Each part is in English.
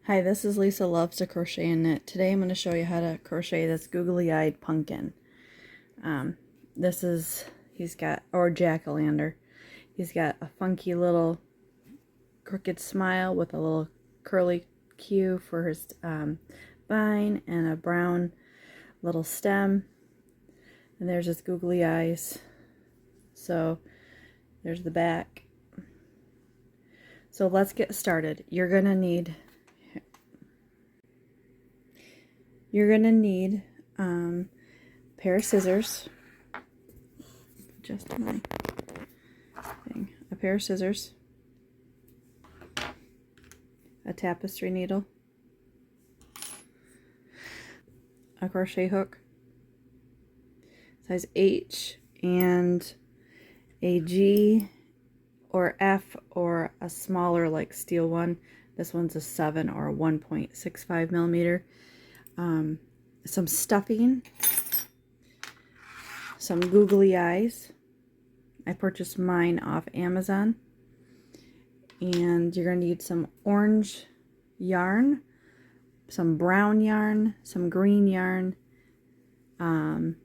Hi, this is Lisa Loves to Crochet and Knit. Today I'm going to show you how to crochet this googly-eyed pumpkin. He's got, or jack-o'-lantern. He's got a funky little crooked smile with a little curly Q for his vine and a brown little stem. And there's his googly eyes. So there's the back. So let's get started. You're going to need a pair of scissors, just my thing, a pair of scissors, a tapestry needle, a crochet hook, size H, and a G or F or a smaller like steel one. This one's a 7 or a 1.65 millimeter. Some stuffing, some googly eyes. I purchased mine off Amazon. And you're going to need some orange yarn, some brown yarn, some green yarn, some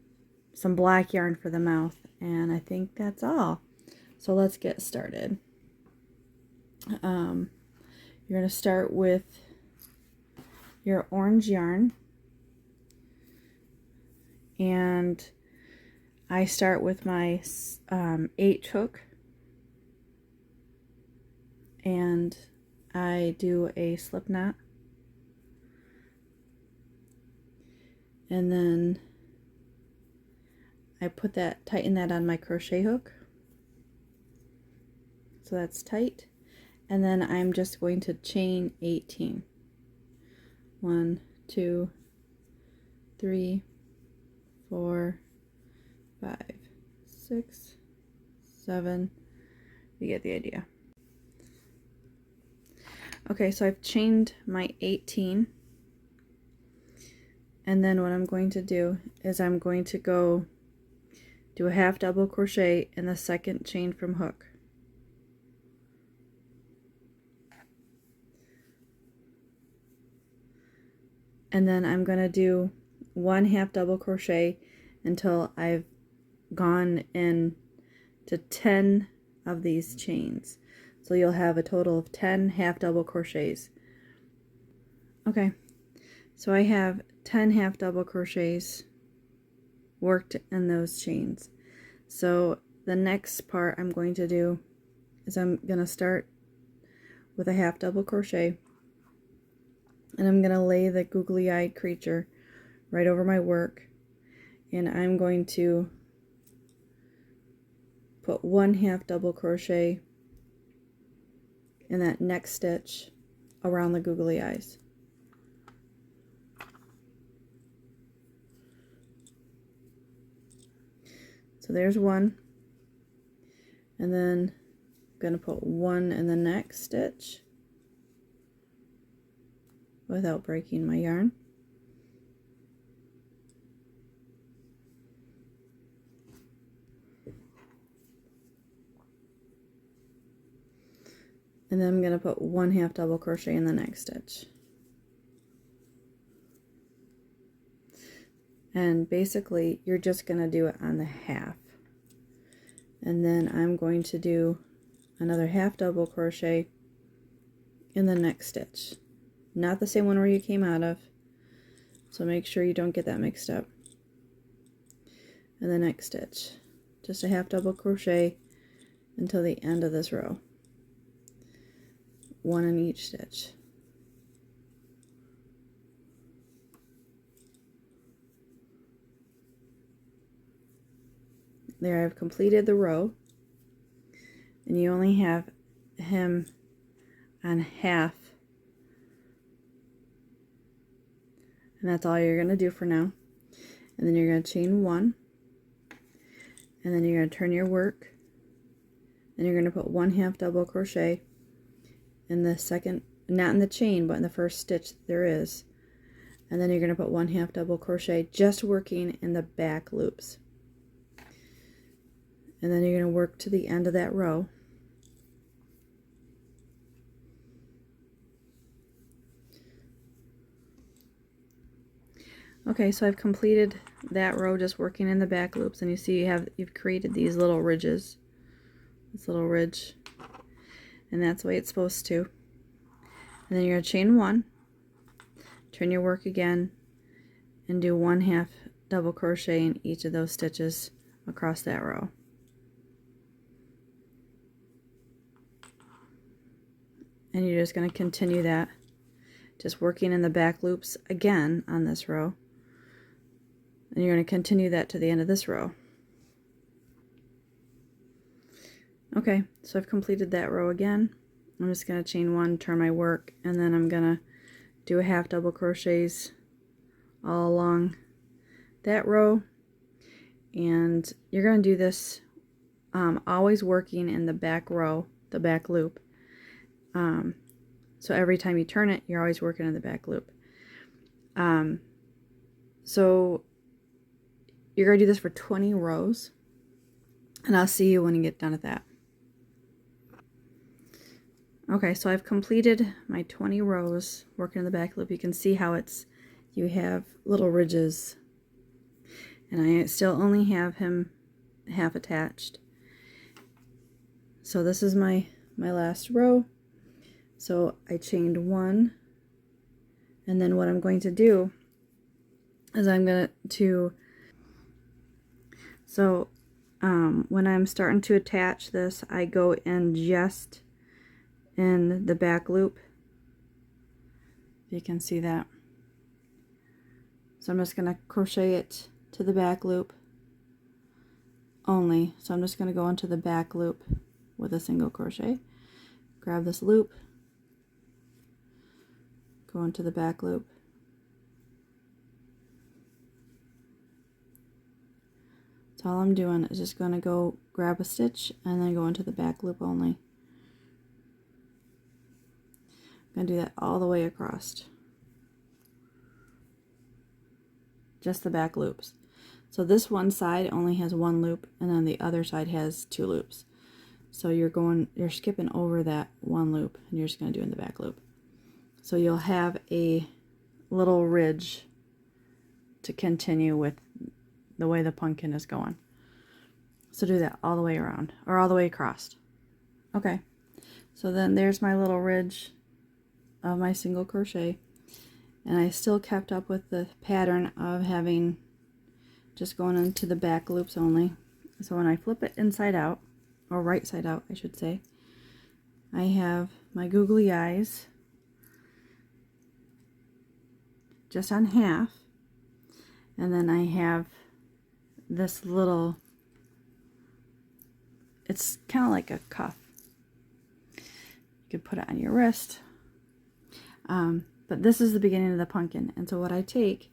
black yarn for the mouth, and I think that's all. So let's get started. You're going to start with your orange yarn. And I start with my H hook, and I do a slip knot, and then I tighten that on my crochet hook, so that's tight, and then I'm just going to chain 18. 1, 2, 3, 4, 5, 6, 7. You get the idea. Okay, so I've chained my 18, and then what I'm going to do is I'm going to go do a half double crochet in the second chain from hook. And then I'm going to do one half double crochet until I've gone in to 10 of these chains. So you'll have a total of 10 half double crochets. Okay, so I have 10 half double crochets worked in those chains. So the next part I'm going to do is I'm going to start with a half double crochet, and I'm going to lay the googly-eyed creature right over my work, and I'm going to put one half double crochet in that next stitch around the googly eyes. So there's one, and then I'm going to put one in the next stitch without breaking my yarn. And then I'm going to put one half double crochet in the next stitch. And basically you're just going to do it on the half. And then I'm going to do another half double crochet in the next stitch. Not the same one where you came out of. So make sure you don't get that mixed up. And the next stitch. Just a half double crochet until the end of this row. One in each stitch. There, I've completed the row, and you only have him on half, and that's all you're going to do for now. And then you're going to chain 1, and then you're going to turn your work, and you're going to put one half double crochet in the second, not in the chain, but in the first stitch there is, and then you're going to put one half double crochet just working in the back loops. And then you're going to work to the end of that row. Okay, so I've completed that row just working in the back loops, and you see you've created these little ridges. This little ridge. And that's the way it's supposed to. And then you're going to chain 1, turn your work again, and do 1/2 double crochet in each of those stitches across that row. And you're just going to continue that, just working in the back loops again on this row. And you're going to continue that to the end of this row. Okay, so I've completed that row again. I'm just going to chain 1, turn my work, and then I'm going to do a 1/2 double crochets all along that row. And you're going to do this always working in the back row, the back loop. So every time you turn it, you're always working in the back loop. So you're going to do this for 20 rows, and I'll see you when you get done with that. Okay, so I've completed my 20 rows working in the back loop. You can see how you have little ridges, and I still only have him half attached. So this is my last row. So I chained 1, and then what I'm going to do is I'm going to when I'm starting to attach this, I go in just in the back loop. You can see that. So I'm just going to crochet it to the back loop only. So I'm just going to go into the back loop with a single crochet. Grab this loop, go into the back loop. So all I'm doing is just going to go grab a stitch and then go into the back loop only. I'm going to do that all the way across. Just the back loops. So this one side only has 1 loop, and then the other side has 2 loops. So you're skipping over that 1 loop, and you're just going to do it in the back loop. So you'll have a little ridge to continue with the way the pumpkin is going. So do that all the way around, or all the way across. Okay, so then there's my little ridge of my single crochet, and I still kept up with the pattern of having just going into the back loops only. So when I flip it inside out, or right side out I should say, I have my googly eyes just on half, and then I have this little, it's kind of like a cuff. You could put it on your wrist, but this is the beginning of the pumpkin. And so what I take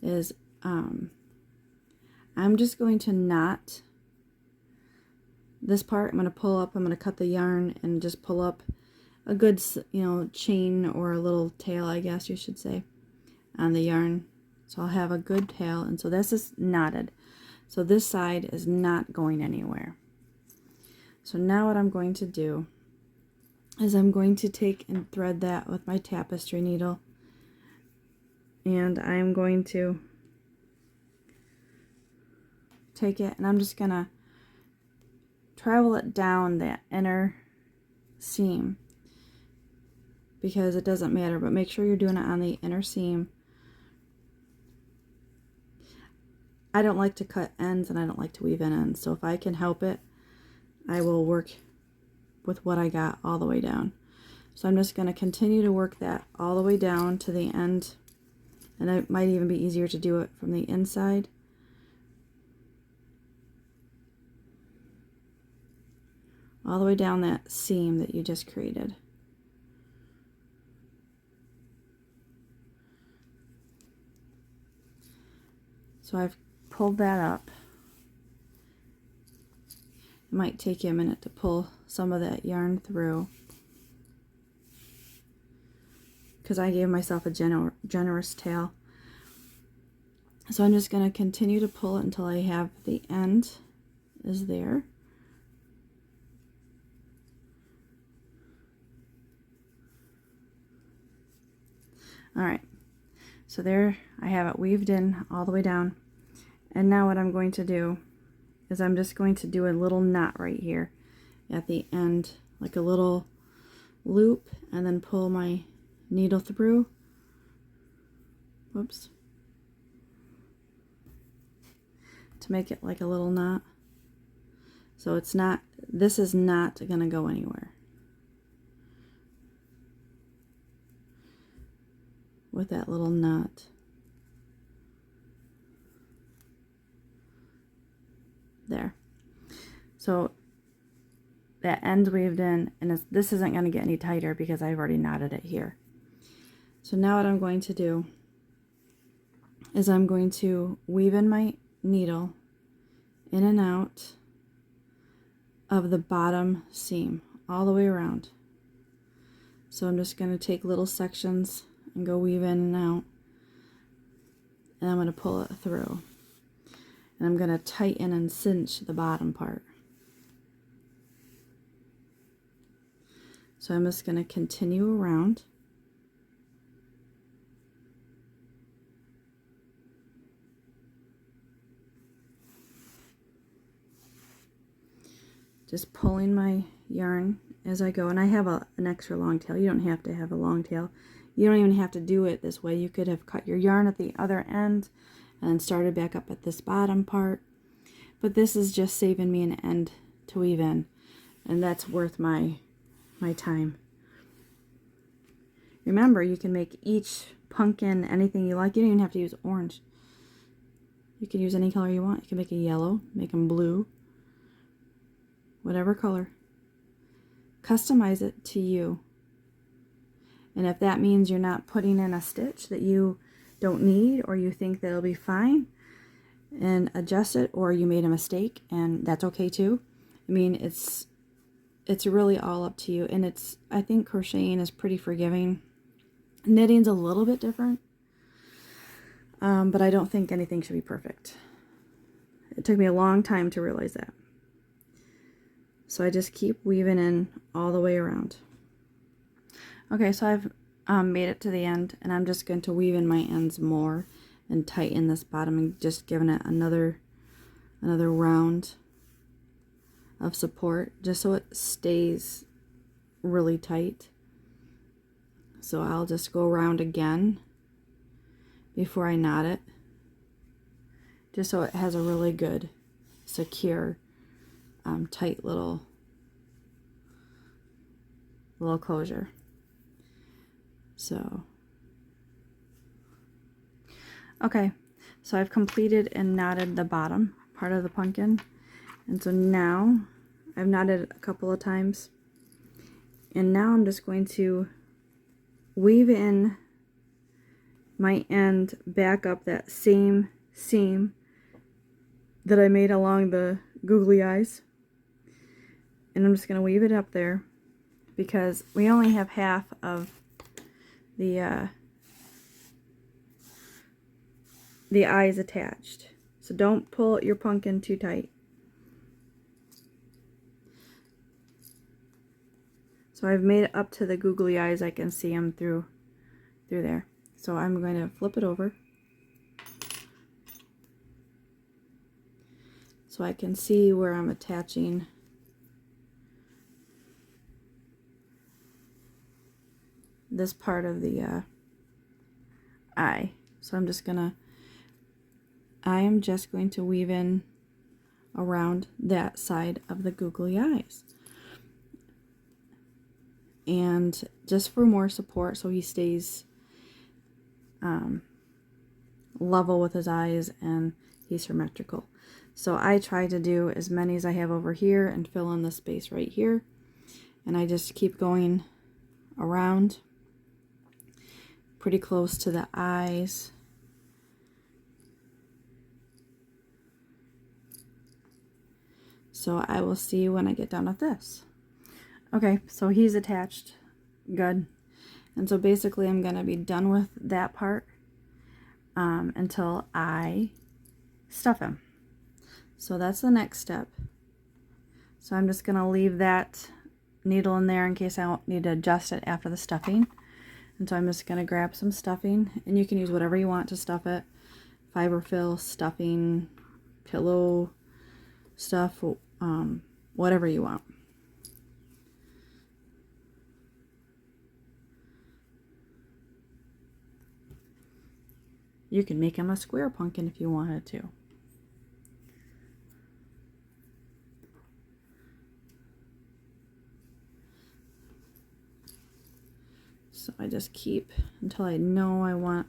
is I'm just going to knot this part. I'm going to pull up, I'm going to cut the yarn and just pull up a good, chain or a little tail, I guess you should say, on the yarn. So I'll have a good tail, and so this is knotted. So this side is not going anywhere. So now what I'm going to do is I'm going to take and thread that with my tapestry needle, and I'm going to take it and I'm just going to travel it down that inner seam, because it doesn't matter, but make sure you're doing it on the inner seam. I don't like to cut ends and I don't like to weave in ends, so if I can help it, I will work with what I got all the way down. So I'm just going to continue to work that all the way down to the end, and it might even be easier to do it from the inside. All the way down that seam that you just created. So I've pulled that up. It might take you a minute to pull some of that yarn through, because I gave myself a generous tail. So I'm just going to continue to pull it until I have the end is there. Alright, So there I have it weaved in all the way down. And now what I'm going to do is I'm just going to do a little knot right here at the end, like a little loop, and then pull my needle through. Whoops. To make it like a little knot. So it's not, this is not going to go anywhere with that little knot. There. So that end's weaved in, and this isn't going to get any tighter because I've already knotted it here. So now what I'm going to do is I'm going to weave in my needle in and out of the bottom seam all the way around. So I'm just going to take little sections and go weave in and out, and I'm going to pull it through, and I'm going to tighten and cinch the bottom part. So I'm just going to continue around. Just pulling my yarn as I go, and I have an extra long tail. You don't have to have a long tail. You don't even have to do it this way. You could have cut your yarn at the other end and started back up at this bottom part. But this is just saving me an end to weave in, and that's worth my time. Remember, you can make each pumpkin anything you like. You don't even have to use orange. You can use any color you want. You can make a yellow, make them blue, whatever color. Customize it to you. And if that means you're not putting in a stitch that you don't need, or you think that it'll be fine, and adjust it, or you made a mistake, and that's okay too. I mean, it's really all up to you. And I think crocheting is pretty forgiving. Knitting's a little bit different, but I don't think anything should be perfect. It took me a long time to realize that. So I just keep weaving in all the way around. Okay, so I've made it to the end, and I'm just going to weave in my ends more and tighten this bottom, and just giving it another round of support, just so it stays really tight. So I'll just go around again before I knot it, just so it has a really good, secure, tight little closure. So, okay, so I've completed and knotted the bottom part of the pumpkin, and so now I've knotted a couple of times, and now I'm just going to weave in my end back up that same seam that I made along the googly eyes, and I'm just going to weave it up there because we only have half of the eyes attached. So don't pull your pumpkin too tight. So I've made it up to the googly eyes. I can see them through there. So I'm going to flip it over so I can see where I'm attaching this part of the eye. So I am just going to weave in around that side of the googly eyes, and just for more support, so he stays level with his eyes and he's symmetrical. So I try to do as many as I have over here and fill in the space right here, and I just keep going around pretty close to the eyes. So I will see you when I get done with this. Okay, so he's attached. Good. And so basically I'm going to be done with that part until I stuff him. So that's the next step. So I'm just going to leave that needle in there in case I need to adjust it after the stuffing. And so I'm just going to grab some stuffing, and you can use whatever you want to stuff it. Fiberfill, stuffing, pillow stuff, whatever you want. You can make him a square pumpkin if you wanted to. So I just keep until I know I want.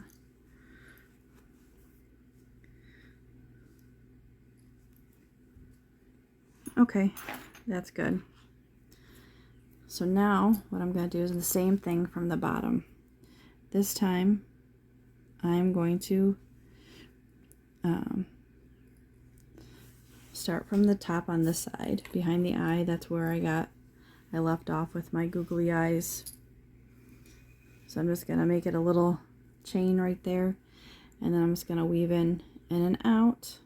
Okay, that's good. So now what I'm going to do is the same thing from the bottom. This time I'm going to start from the top on this side, behind the eye. That's where I left off with my googly eyes. So I'm just going to make it a little chain right there, and then I'm just going to weave in and out.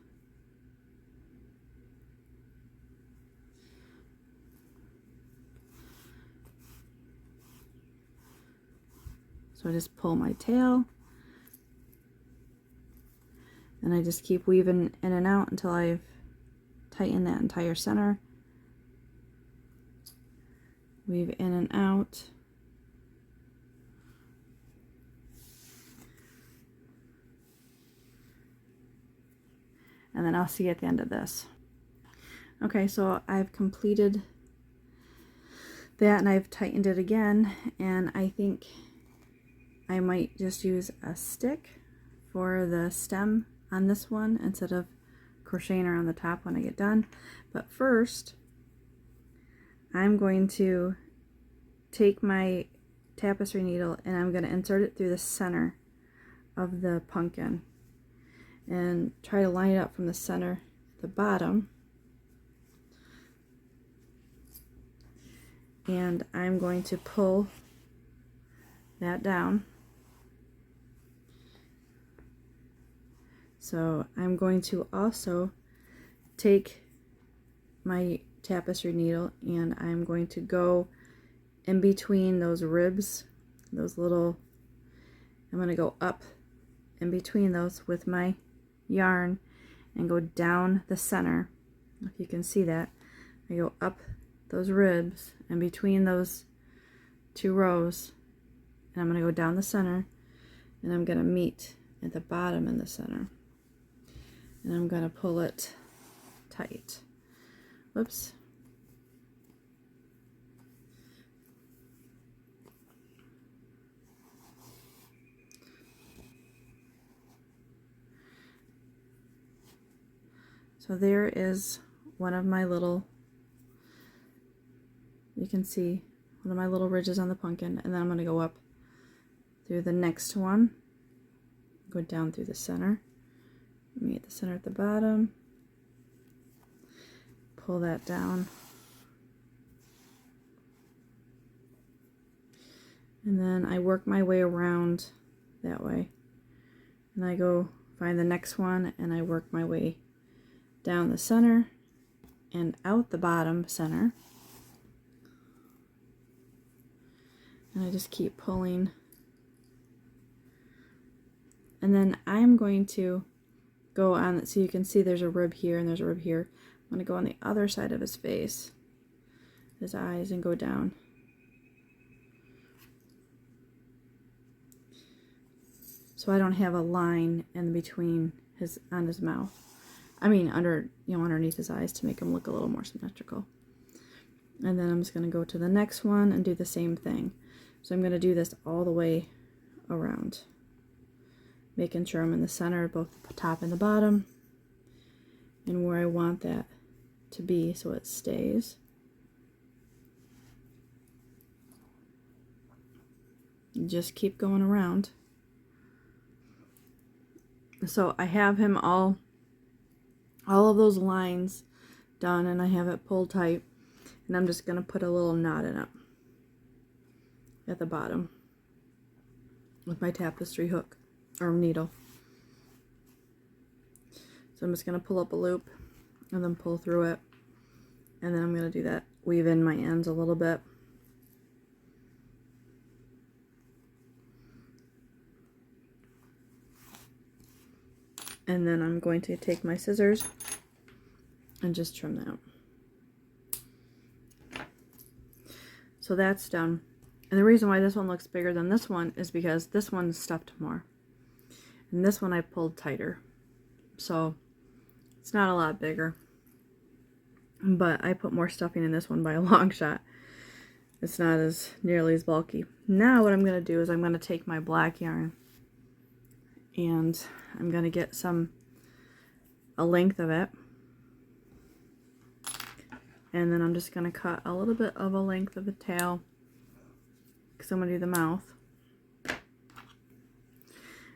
So I just pull my tail, and I just keep weaving in and out until I've tightened that entire center. Weave in and out. And then I'll see you at the end of this. Okay, so I've completed that, and I've tightened it again, and I think I might just use a stick for the stem on this one instead of crocheting around the top when I get done. But first, I'm going to take my tapestry needle and I'm going to insert it through the center of the pumpkin and try to line it up from the center to the bottom. And I'm going to pull that down. So I'm going to also take my tapestry needle and I'm going to go in between those ribs, those little, I'm going to go up in between those with my yarn and go down the center. If you can see that, I go up those ribs and between those two rows, and I'm going to go down the center, and I'm going to meet at the bottom in the center, and I'm going to pull it tight. Whoops. So there is one of my little, you can see one of my little ridges on the pumpkin, and then I'm going to go up through the next one, go down through the center, meet the center at the bottom, pull that down, and then I work my way around that way, and I go find the next one and I work my way down the center and out the bottom center, and I just keep pulling, and then I'm going to go on, so you can see there's a rib here and there's a rib here. I'm going to go on the other side of his face, his eyes, and go down. So I don't have a line in between on his mouth. I mean, underneath his eyes, to make him look a little more symmetrical. And then I'm just going to go to the next one and do the same thing. So I'm going to do this all the way around, making sure I'm in the center of both the top and the bottom, and where I want that to be so it stays. And just keep going around. So I have him all of those lines done, and I have it pulled tight, and I'm just going to put a little knot in it at the bottom with my tapestry hook or needle. So I'm just going to pull up a loop and then pull through it, and then I'm going to do that, weave in my ends a little bit, And then I'm going to take my scissors and just trim that. So that's done. And the reason why this one looks bigger than this one is because this one's stuffed more. And this one I pulled tighter. So it's not a lot bigger. But I put more stuffing in this one by a long shot. It's not as nearly as bulky. Now what I'm going to do is I'm going to take my black yarn and I'm going to get a length of it. And then I'm just going to cut a little bit of a length of the tail because I'm going to do the mouth.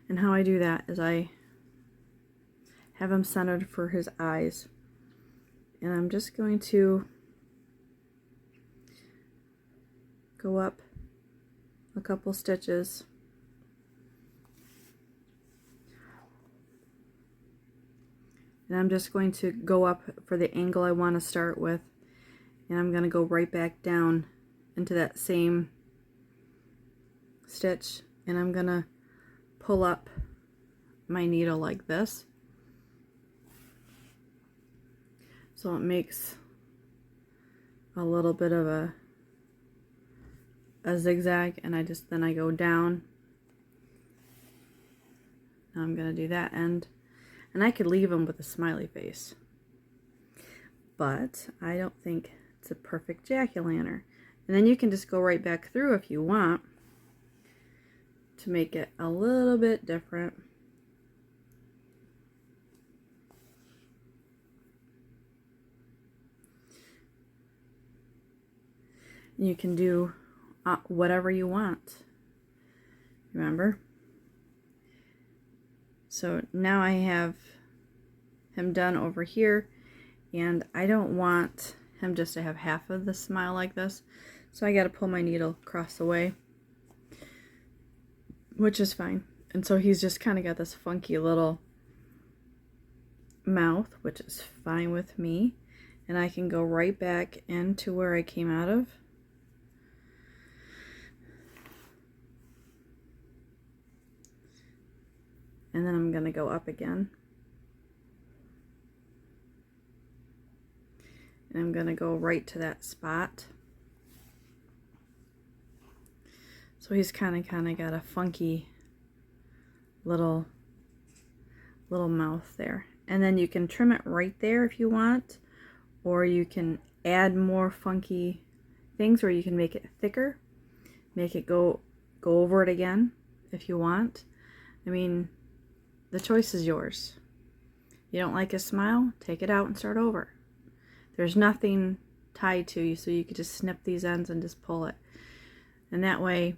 And how I do that is I have him centered for his eyes. And I'm just going to go up a couple stitches. And I'm just going to go up for the angle I want to start with. And I'm going to go right back down into that same stitch. And I'm going to pull up my needle like this. So it makes a little bit of a zigzag, and then I go down. Now I'm going to do that end, and I could leave them with a smiley face, but I don't think it's a perfect jack-o'-lantern. And then you can just go right back through if you want to make it a little bit different. You can do whatever you want, remember? So now I have him done over here, and I don't want him just to have half of the smile like this, so I got to pull my needle across the way, which is fine. And so he's just kind of got this funky little mouth, which is fine with me, and I can go right back into where I came out of. And then I'm going to go up again. And I'm going to go right to that spot. So he's kind of got a funky little mouth there. And then you can trim it right there if you want, or you can add more funky things, or you can make it thicker, make it go over it again if you want. I mean, the choice is yours. You don't like a smile? Take it out and start over. There's nothing tied to you, so you could just snip these ends and just pull it. And that way,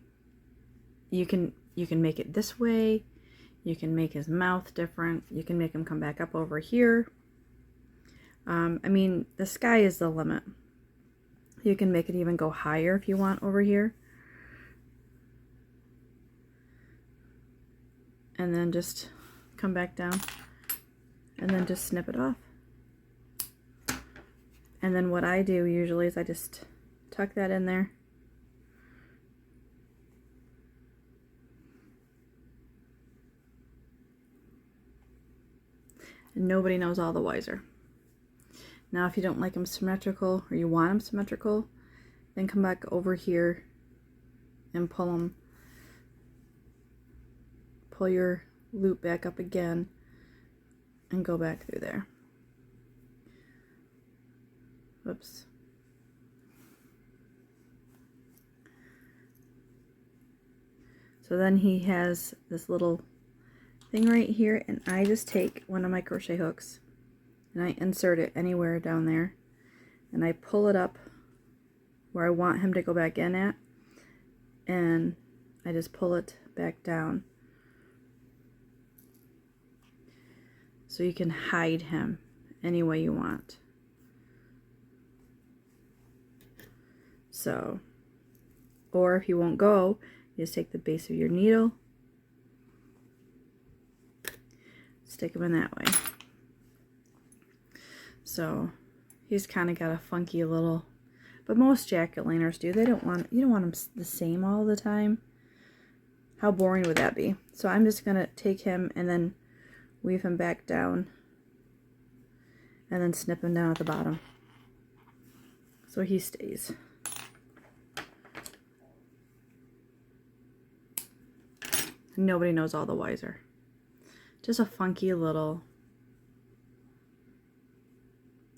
you can make it this way. You can make his mouth different. You can make him come back up over here. I mean, the sky is the limit. You can make it even go higher if you want over here. And then just come back down and then just snip it off. And then what I do usually is I just tuck that in there. And nobody knows all the wiser. Now if you don't like them symmetrical, or you want them symmetrical, then come back over here and pull your loop back up again and go back through there. Whoops. So then he has this little thing right here, and I just take one of my crochet hooks and I insert it anywhere down there, and I pull it up where I want him to go back in at, and I just pull it back down. So you can hide him any way you want. So, or if you won't go, you just take the base of your needle, stick him in that way. So he's kind of got a funky little, but most jack-o'-lanterns do. You don't want them the same all the time. How boring would that be? So I'm just gonna take him and then weave him back down, and then snip him down at the bottom so he stays. Nobody knows all the wiser. Just a funky little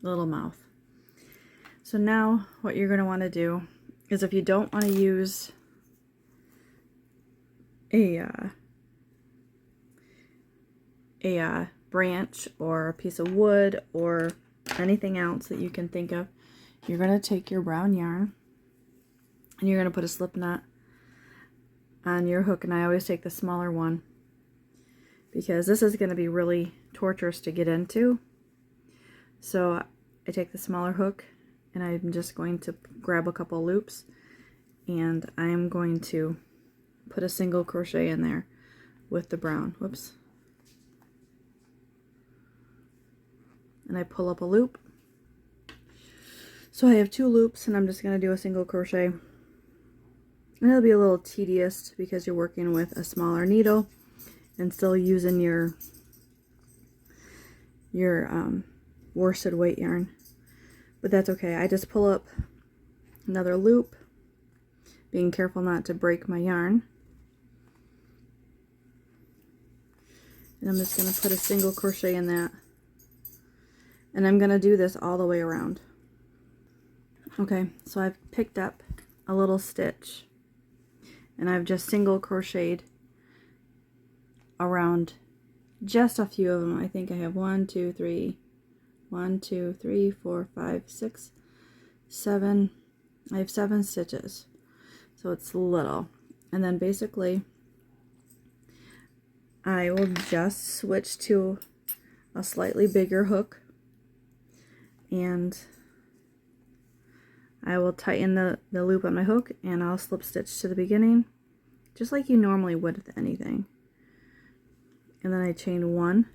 mouth. So now what you're going to want to do is, if you don't want to use a branch or a piece of wood or anything else that you can think of, you're going to take your brown yarn and you're going to put a slip knot on your hook, and I always take the smaller one because this is going to be really torturous to get into. So I take the smaller hook and I'm just going to grab a couple loops, and I am going to put a single crochet in there with the brown. Whoops. And I pull up a loop. So I have 2 loops, and I'm just going to do a single crochet. And it'll be a little tedious because you're working with a smaller needle and still using your worsted weight yarn. But that's okay. I just pull up another loop, being careful not to break my yarn. And I'm just going to put a single crochet in that. And I'm going to do this all the way around. Okay, so I've picked up a little stitch, and I've just single crocheted around just a few of them. I think I have 1, 2, 3, 4, 5, 6, 7. I have 7 stitches, so it's little. And then basically I will just switch to a slightly bigger hook, and I will tighten the loop on my hook, and I'll slip stitch to the beginning just like you normally would with anything. And then I chain 1,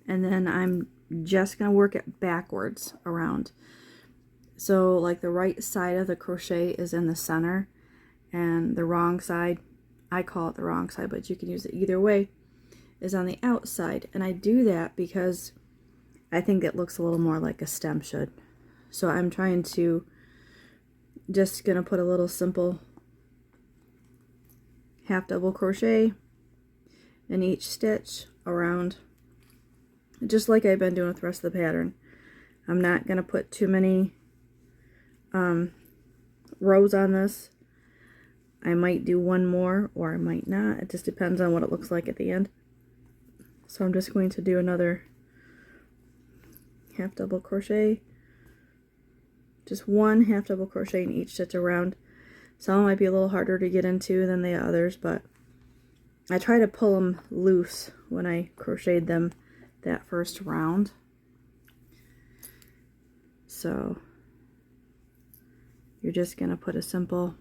and then I'm just going to work it backwards around. So like the right side of the crochet is in the center, and the wrong side, I call it the wrong side, but you can use it either way, is on the outside. And I do that because I think it looks a little more like a stem should. So I'm trying to just gonna put a little simple half double crochet in each stitch around, just like I've been doing with the rest of the pattern. I'm not gonna put too many rows on this. I might do one more or I might not. It just depends on what it looks like at the end. So I'm just going to do another half double crochet, just 1 half double crochet in each stitch around. Some might be a little harder to get into than the others, but I try to pull them loose when I crocheted them that first round. So you're just gonna put a simple.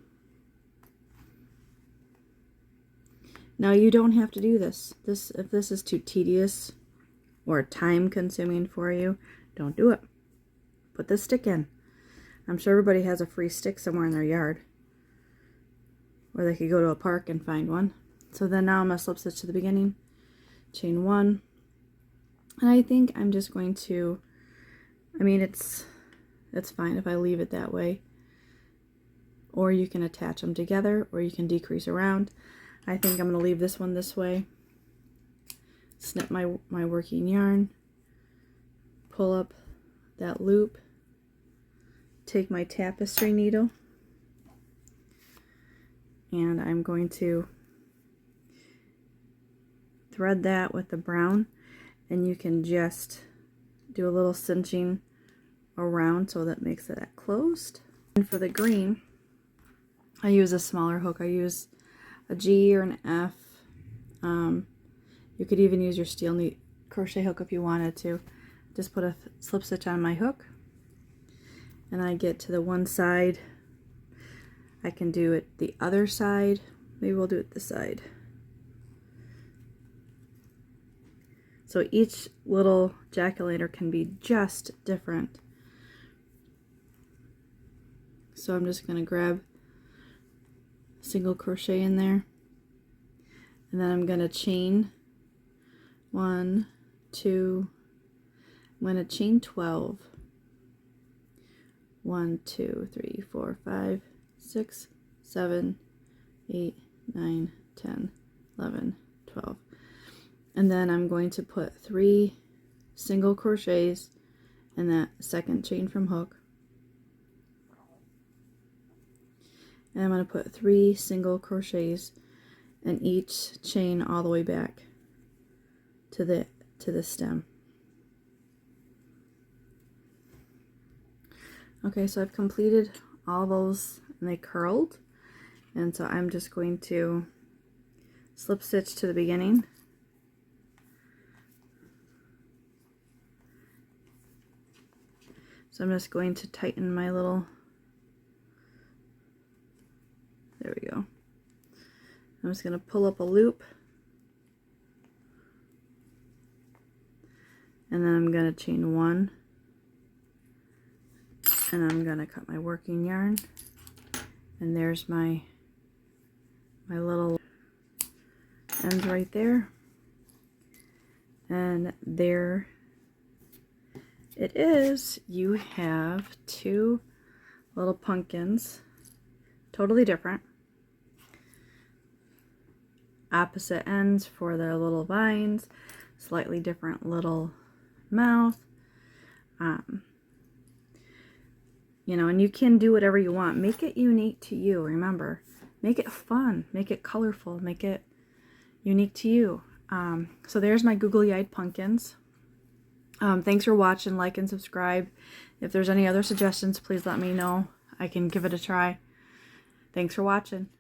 Now you don't have to do this. If this is too tedious or time consuming for you, don't do it. Put the stick in. I'm sure everybody has a free stick somewhere in their yard, or they could go to a park and find one. So then now I'm going to slip stitch to the beginning, chain 1, and I think I'm just going to, I mean it's fine if I leave it that way, or you can attach them together, or you can decrease around. I think I'm going to leave this one this way, snip my working yarn, pull up that loop, take my tapestry needle, and I'm going to thread that with the brown, and you can just do a little cinching around so that makes it closed. And for the green, I use a smaller hook. I use a G or an F. You could even use your steel knit crochet hook if you wanted to. Just put a slip stitch on my hook, and I get to the one side. I can do it the other side. Maybe we'll do it this side. So each little jack-o'-lantern can be just different. So I'm just going to grab single crochet in there, and then I'm going to chain 1, 2, I'm going to chain 12. 1, 2, 3, 4, 5, 6, 7, 8, 9, 10, 11, 12. And then I'm going to put 3 single crochets in that second chain from hook. And I'm going to put 3 single crochets in each chain all the way back to the stem. Okay, so I've completed all those and they curled, and so I'm just going to slip stitch to the beginning. So I'm just going to tighten my little, there we go. I'm just going to pull up a loop, and then I'm going to chain 1, and I'm going to cut my working yarn, and there's my little ends right there, and there it is. You have 2 little pumpkins, totally different, opposite ends for their little vines, slightly different little mouth. You know, and you can do whatever you want. Make it unique to you, remember. Make it fun, make it colorful, make it unique to you. So there's my googly-eyed pumpkins. Thanks for watching. Like and subscribe. If there's any other suggestions, please let me know. I can give it a try. Thanks for watching.